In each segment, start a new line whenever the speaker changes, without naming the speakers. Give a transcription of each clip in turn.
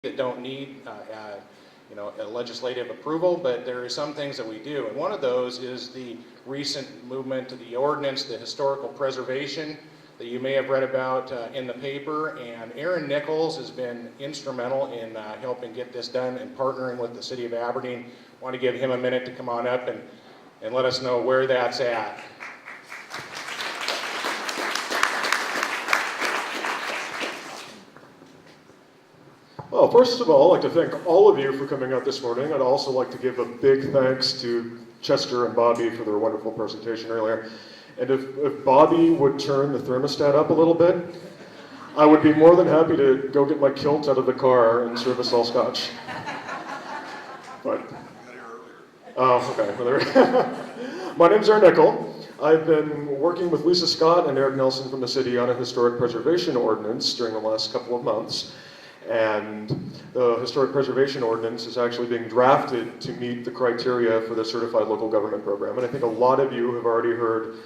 that don't need a legislative approval, but there are some things that we do. And one of those is the recent movement, the ordinance, the historical preservation that you may have read about in the paper. And Aaron Nichols has been instrumental in helping get this done and partnering with the city of Aberdeen. I want to give him a minute to come on up and let us know where that's at.
Well, first of all, I'd like to thank all of you for coming out this morning. I'd also like to give a big thanks to Chester and Bobby for their wonderful presentation earlier. And if Bobby would turn the thermostat up a little bit, I would be more than happy to go get my kilt out of the car and serve us all scotch. But, oh, okay. My name's Aaron Nickel. I've been working with Lisa Scott and Eric Nelson from the city on a historic preservation ordinance during the last couple of months. And the Historic Preservation Ordinance is actually being drafted to meet the criteria for the Certified Local Government Program. And I think a lot of you have already heard,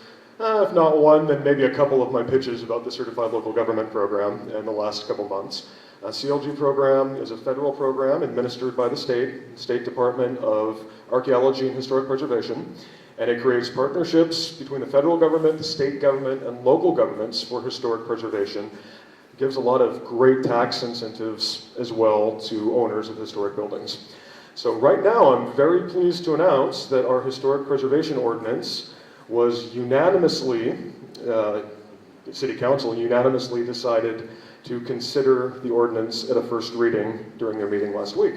if not one, then maybe a couple of my pitches about the Certified Local Government Program in the last couple months. A CLG program is a federal program administered by the State Department of Archaeology and Historic Preservation. And it creates partnerships between the federal government, the state government, and local governments for historic preservation. Gives a lot of great tax incentives as well to owners of historic buildings. So right now I'm very pleased to announce that our historic preservation ordinance was unanimously, City Council unanimously decided to consider the ordinance at a first reading during their meeting last week.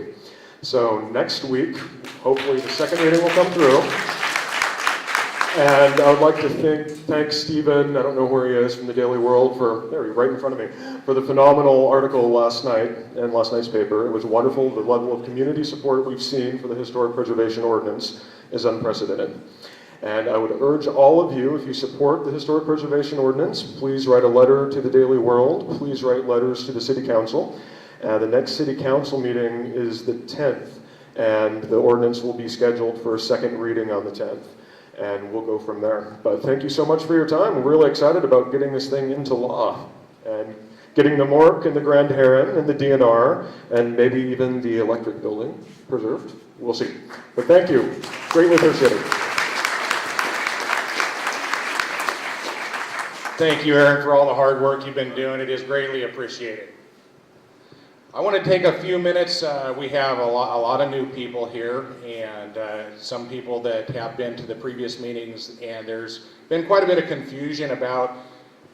So next week, hopefully the second reading will come through. And I would like to thank Stephen, I don't know where he is, from the Daily World, there he is, right in front of me, for the phenomenal article last night in last night's paper. It was wonderful. The level of community support we've seen for the Historic Preservation Ordinance is unprecedented. And I would urge all of you, if you support the Historic Preservation Ordinance, please write a letter to the Daily World. Please write letters to the City Council. The next City Council meeting is the 10th, and the ordinance will be scheduled for a second reading on the 10th. And we'll go from there. But thank you so much for your time. We're really excited about getting this thing into law and getting the Morck and the Grand Heron and the DNR and maybe even the electric building preserved. We'll see. But thank you. Greatly appreciated.
Thank you, Aaron, for all the hard work you've been doing. It is greatly appreciated. I want to take a few minutes. We have a lot of new people here and some people that have been to the previous meetings, and there's been quite a bit of confusion about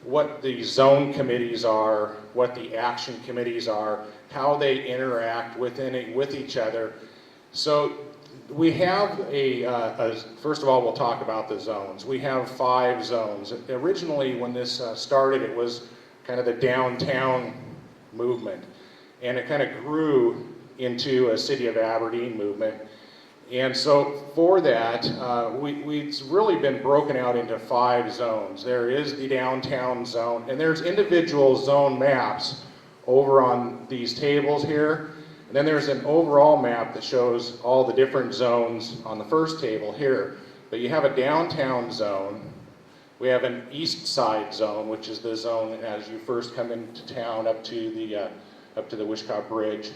what the zone committees are, what the action committees are, how they interact with each other. So we have first of all, we'll talk about the zones. We have 5 zones. Originally, when this started, it was kind of the downtown movement. And it kind of grew into a City of Aberdeen movement. And so for that, we've really been broken out into 5 zones. There is the downtown zone, and there's individual zone maps over on these tables here. And then there's an overall map that shows all the different zones on the first table here. But you have a downtown zone. We have an east side zone, which is the zone as you first come into town up to the Wishkah Bridge.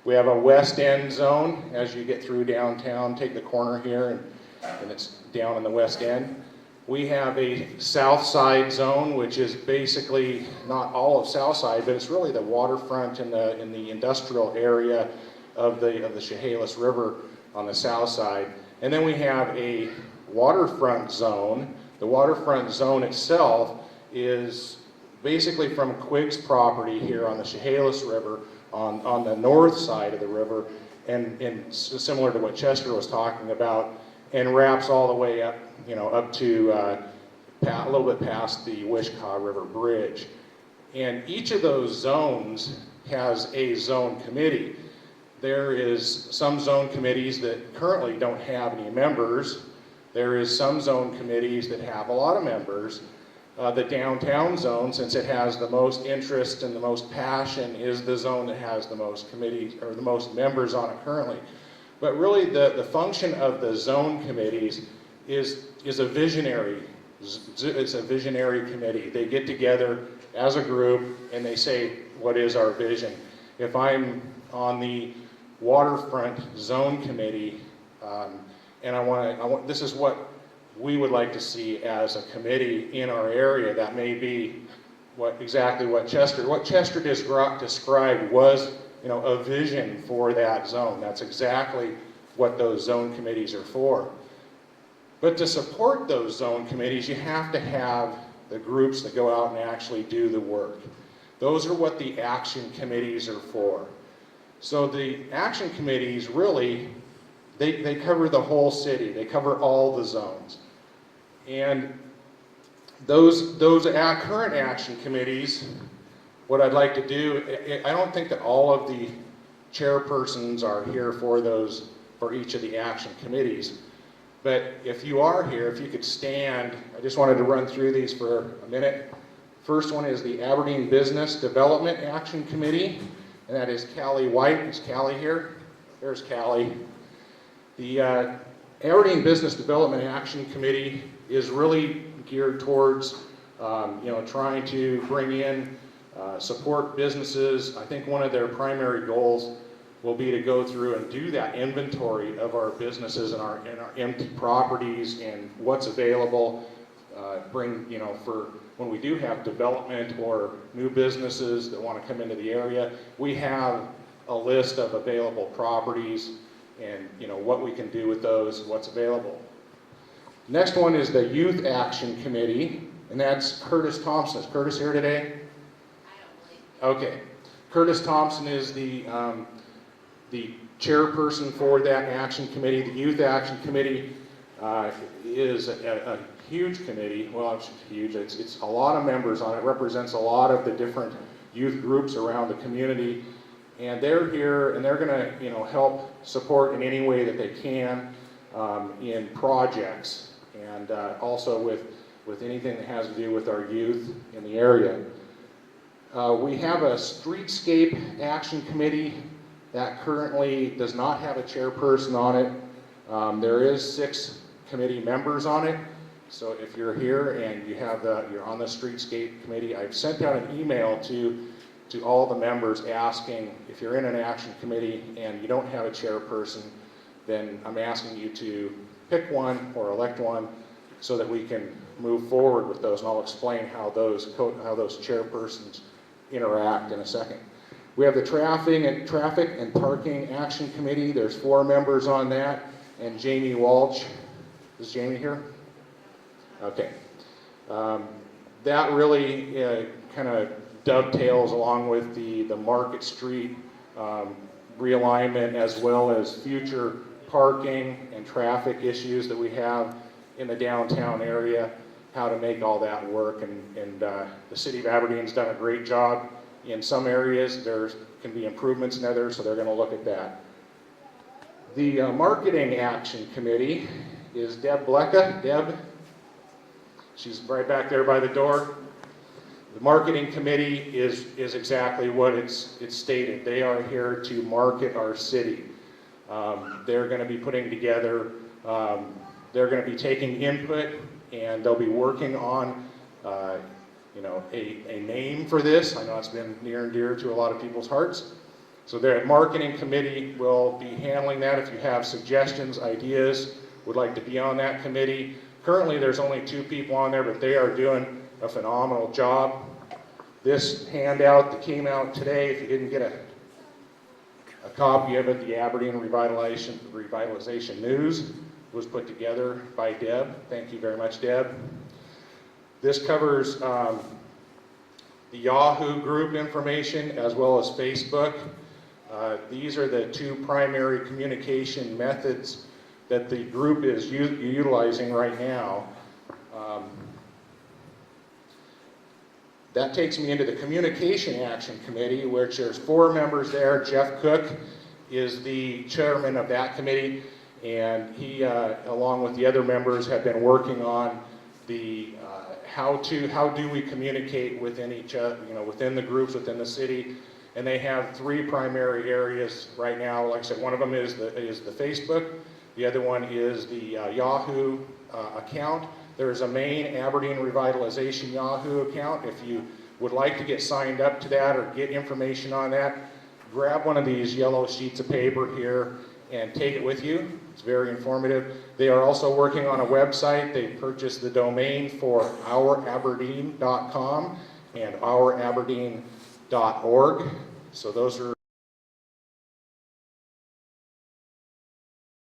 We have a west end zone as you get through downtown, take the corner here, and it's down in the west end. We have a south side zone, which is basically not all of south side, but it's really the waterfront in the industrial area of the Chehalis River on the south side. And then we have a waterfront zone. The waterfront zone itself is basically from Quigg's property here on the Chehalis River on the north side of the river, and similar to what Chester was talking about, and wraps all the way up, up to a little bit past the Wishkah River Bridge. And each of those zones has a zone committee. There is some zone committees that currently don't have any members. There is some zone committees that have a lot of members. The downtown zone, since it has the most interest and the most passion, is the zone that has the most committees or the most members on it currently. But really the function of the zone committees is a visionary. It's a visionary committee. They get together as a group and they say, what is our vision? If I'm on the waterfront zone committee, and this is what we would like to see as a committee in our area. That may be exactly what Chester described was, a vision for that zone. That's exactly what those zone committees are for. But to support those zone committees, you have to have the groups that go out and actually do the work. Those are what the action committees are for. So the action committees really, they cover the whole city. They cover all the zones. And those current action committees, what I'd like to do, I don't think that all of the chairpersons are here for each of the action committees. But if you are here, if you could stand, I just wanted to run through these for a minute. First one is the Aberdeen Business Development Action Committee, and that is Callie White. Is Callie here? There's Callie. The Aberdeen Business Development Action Committee is really geared towards, trying to bring in, support businesses. I think one of their primary goals will be to go through and do that inventory of our businesses and our empty properties and what's available. For when we do have development or new businesses that want to come into the area, we have a list of available properties and what we can do with those, what's available. Next one is the Youth Action Committee, and that's Curtis Thompson. Is Curtis here today? I don't believe. Okay. Curtis Thompson is the chairperson for that action committee. The Youth Action Committee is a huge committee. Well, it's huge. It's a lot of members on it. Represents a lot of the different youth groups around the community, and they're here and they're going to help support in any way that they can in projects and also with anything that has to do with our youth in the area. We have a Streetscape Action Committee that currently does not have a chairperson on it. There is 6 committee members on it. So if you're here and you're on the Streetscape Committee, I've sent out an email to all the members asking if you're in an action committee and you don't have a chairperson, then I'm asking you to pick one or elect one so that we can move forward with those. And I'll explain how those chairpersons interact in a second. We have the Traffic and Parking Action Committee. There's 4 members on that, and Jamie Walsh. Is Jamie here? Okay. That really kind of dovetails along with the Market Street realignment, as well as future parking and traffic issues that we have in the downtown area, how to make all that work. And the city of Aberdeen's done a great job. In some areas, there can be improvements in others, so they're going to look at that. The Marketing Action Committee is Deb Blecka. Deb, she's right back there by the door. The Marketing Committee is exactly what it's stated. They are here to market our city. They're going to be putting together, they're going to be taking input, and they'll be working on a name for this. I know it's been near and dear to a lot of people's hearts. So their Marketing Committee will be handling that. If you have suggestions, ideas, would like to be on that committee. Currently there's only 2 people on there, but they are doing a phenomenal job. This handout that came out today, if you didn't get a copy of it, the Aberdeen Revitalization News was put together by Deb. Thank you very much, Deb. This covers the Yahoo group information as well as Facebook. These are the 2 primary communication methods that the group is utilizing right now. That takes me into the Communication Action Committee, which there's 4 members there. Jeff Cook is the chairman of that committee, and he, along with the other members, have been working on the how do we communicate within each other, within the groups within the city. And they have 3 primary areas right now. Like I said, one of them is the Facebook. The other one is the Yahoo account. There's a main Aberdeen Revitalization Yahoo account. If you would like to get signed up to that or get information on that, grab one of these yellow sheets of paper here and take it with you. It's very informative. They are also working on a website. They purchased the domain for ouraberdeen.com and ouraberdeen.org. So those are